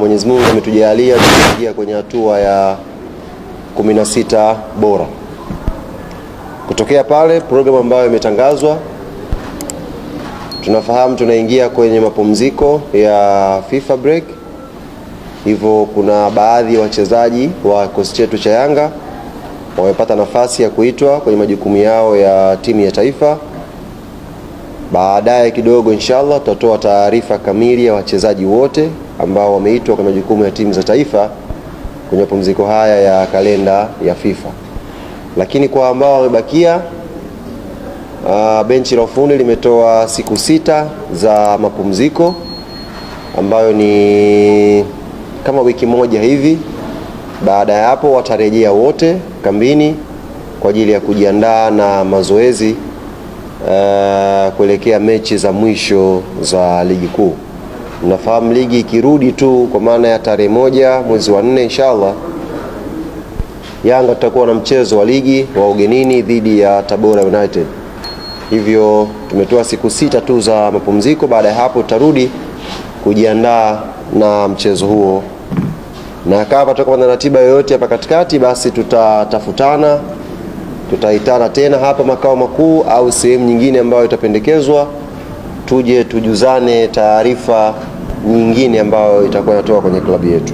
Mwenyezi Mungu ametujalia kuingia kwenye hatua ya 16 bora. Kutokea pale program ambayo imetangazwa, tunafahamu tunaingia kwenye mapumziko ya FIFA break. Hivyo kuna baadhi ya wachezaji wa kikosi chetu cha Yanga wamepata nafasi ya kuitwa kwenye majukumu yao ya timu ya taifa. Baadaye kidogo inshallah tutatoa taarifa kamili ya wachezaji wote ambao wameitwa kwa majukumu ya timu za taifa kwenye mapumziko haya ya kalenda ya FIFA. Lakini kwa ambao wamebakia, benchi la ufundi limetoa siku 6 za mapumziko ambayo ni kama wiki moja hivi. Baada ya hapo watarejea wote kambini kwa ajili ya kujiandaa na mazoezi kuelekea mechi za mwisho za ligi kuu. Mnafahamu ligi ikirudi tu kwa maana ya tarehe 1 mwezi wa 4 inshallah, Yanga tutakuwa na mchezo wa ligi wa ugenini dhidi ya Tabora United. Hivyo tumetoa siku 6 tu za mapumziko. Baada ya hapo tutarudi kujiandaa na mchezo huo, na kama tutakuwa na ratiba yoyote hapa katikati, basi tutatafutana, tutaitana tena hapa makao makuu au sehemu nyingine ambayo itapendekezwa, tuje tujuzane taarifa nyingine ambayo itakuwa inatoka kwenye klabu yetu.